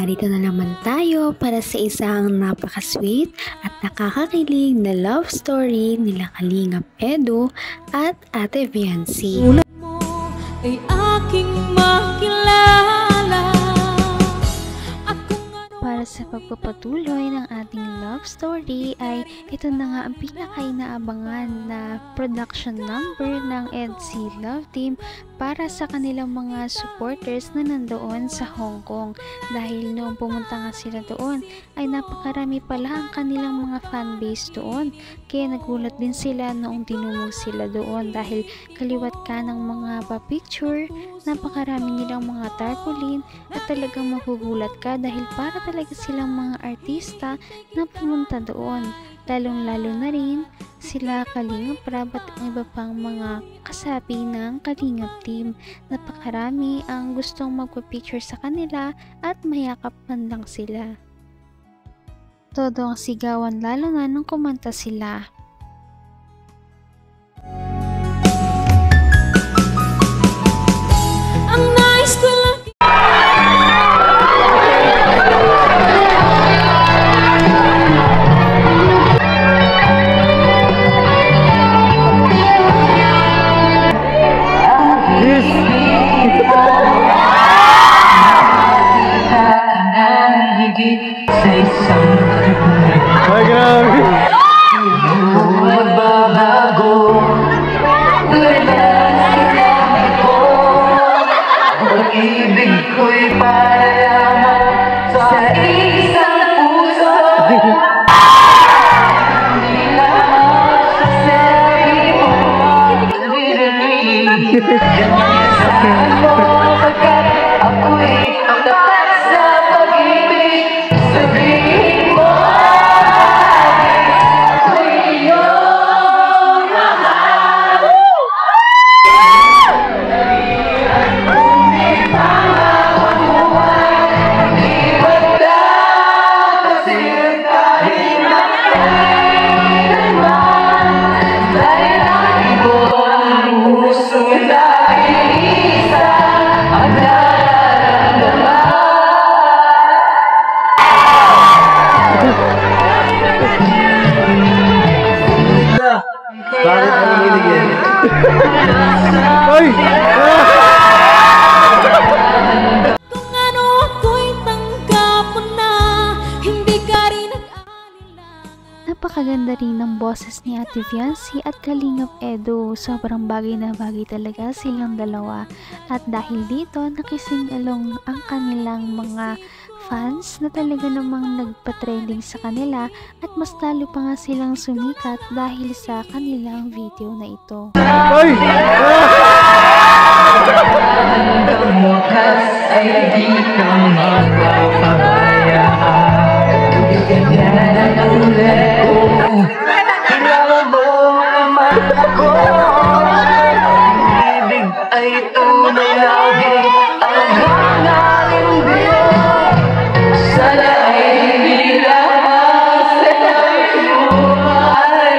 narito na naman tayo para sa isang napaka-sweet at nakakakilig na love story nila Kalingap Edu at Ate Viancy. Tulad mo ay aking makilala. Para sa pagpapatuloy ng ating love story ay ito na nga ang pinaka-inaabangan na production number ng EDC Love Team para sa kanilang mga supporters na nandoon sa Hong Kong. Dahil noong pumunta nga sila doon ay napakarami pala ang kanilang mga fanbase doon. Kaya nagulat din sila noong dinumog sila doon dahil kaliwat ka ng mga pa-picture, napakarami nilang mga tarpaulin at talagang magugulat ka dahil para talaga silang mga artista na pumunta doon. Lalong-lalo na rin sila Kalingap Rab at ang iba pang mga kasapi ng Kalingap Team. Napakarami ang gustong magpa-picture sa kanila at mayakap man lang sila. Todo ang sigawan lalo na nung kumanta sila. Ang nais ko lang magbabago, pag-ibig ko'y para lamang sa isang puso. Hindi lamang sa sarili mo. Ganyan mo pagkat ako'y ang tapat sa pag-ibig. Sabihin mo bakit ang hiligin? Ay! kung ano ako'y tanggap mo na, hindi ka rin nag-alinlangan. Napakaganda rin ng boses ni Ate Viancy at Kalingap Edu. Sobrang bagay na bagay talaga silang dalawa. At dahil dito, nakising-along ang kanilang mga fans na talaga namang nagpa-trending sa kanila at mas lalo pa nga silang sumikat dahil sa kanilang video na ito. Ay! Ang wakas ay di ka mapapabayaan. Ganyan ang ulit ko. Kailangan mo naman ako. Ibig ay tunay lagi ang hangarin mo. Sana ay hindi lamang sa tabi mo ay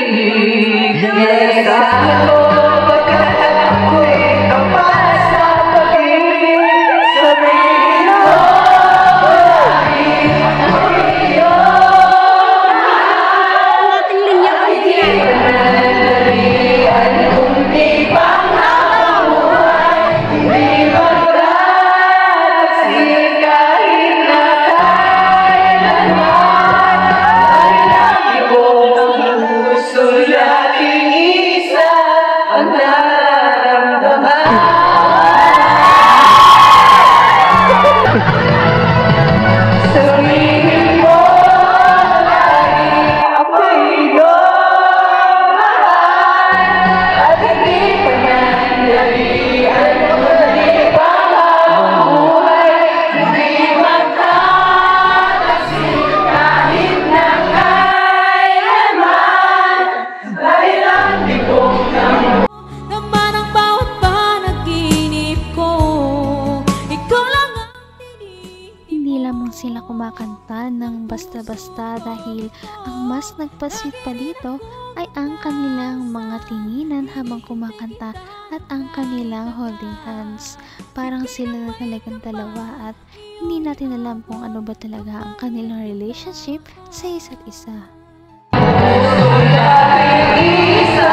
ibigay sa mo. Pagkat ako'y kapal sa pag-ibig. Sabihin mo sila kumakanta ng basta-basta dahil ang mas nagpa-sweet pa dito ay ang kanilang mga tinginan habang kumakanta at ang kanilang holding hands. Parang sila na talagang dalawa at hindi natin alam kung ano ba talaga ang kanilang relationship sa isa't isa. Isa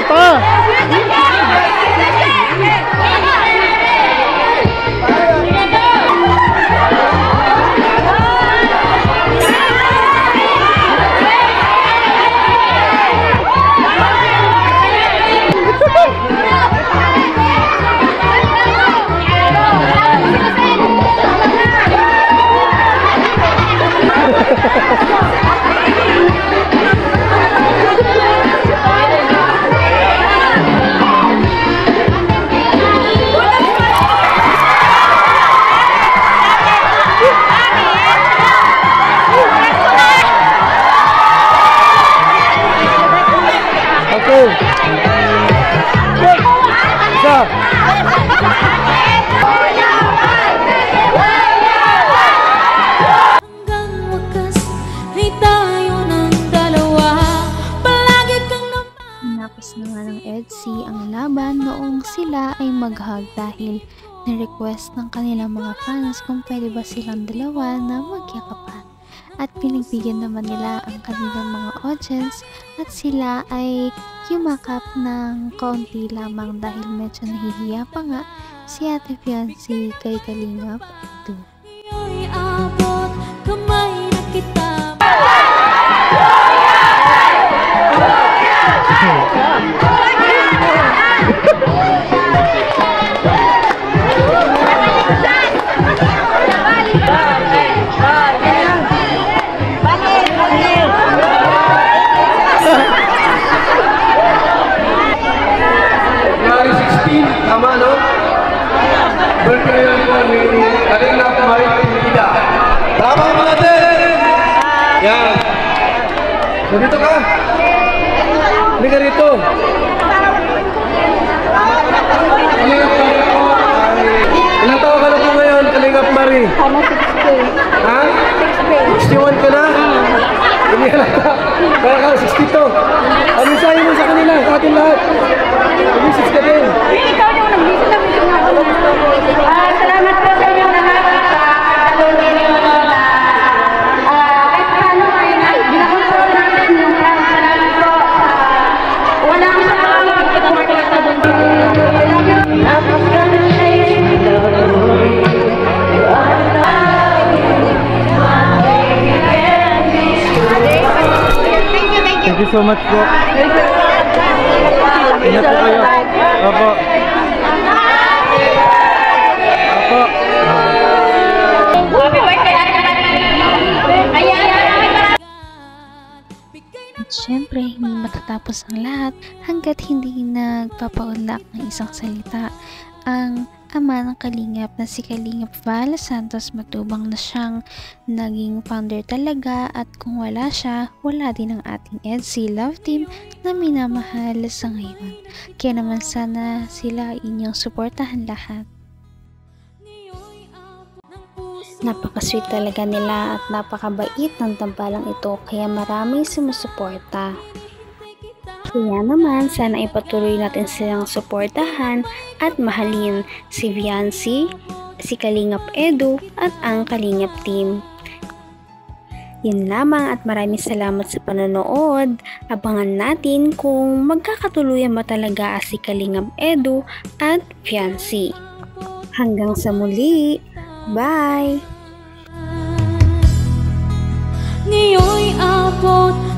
pa! Hanggang wakas ay tayo ng dalawa. Palagi kang Hinapos na nga ng EDSI ang laban noong sila ay mag-hug dahil na-request ng kanilang mga fans kung pwede ba silang dalawa na magyakapan. At pinagbigyan naman nila ang kanilang mga audience at sila ay yumakap ng kaunti lamang dahil medyo nahihiya pa nga si Ate Fiancé kay Kalingap Edu. Ngayon'y abot kamay na kita. January 16, tama no? Birthday lang po ni Kalingap Marikina. Tama mo natin! Yan. So dito ka. Hindi ka rito. Kalingap Mari po. Ilang taon ka na po ngayon, Kalingap Mari? Ano, 60. Ha? 61 ka na? Hindi halata. Kaya ka 62. Ang mensahe mo sa kanila, sa ating lahat. Mag-message ka din. Ikaw yung nag-visit na video nga ako. Salamat po sa inyo lahat. Tulong niyo na kahit paano ay binakontrol natin yung crowd. Salamat po. Walang sakit kita makita doon. Tapos ka na Thank you so much po. Ingat po kayo. Opo. Opo. Happy birthday, At syempre, hindi matatapos ang lahat hanggat hindi nagpapaunlak ng isang salita ang ama ng Kalingap na si Kalingap Val Santos Matubang na siyang naging founder talaga at kung wala siya, wala din ang ating EDSI Love Team na minamahal sa ngayon. Kaya naman sana sila inyong suportahan lahat. Napaka-sweet talaga nila at napakabait ng tambalang ito kaya maraming sumusuporta. Kaya naman, sana ipatuloy natin silang suportahan at mahalin si Fiancé, si Kalingap Edu at ang Kalingap Team. Yun lamang at maraming salamat sa panonood. Abangan natin kung magkakatuluyan ba talaga si Kalingap Edu at Fiancé. Hanggang sa muli, bye! Ngayon'y abot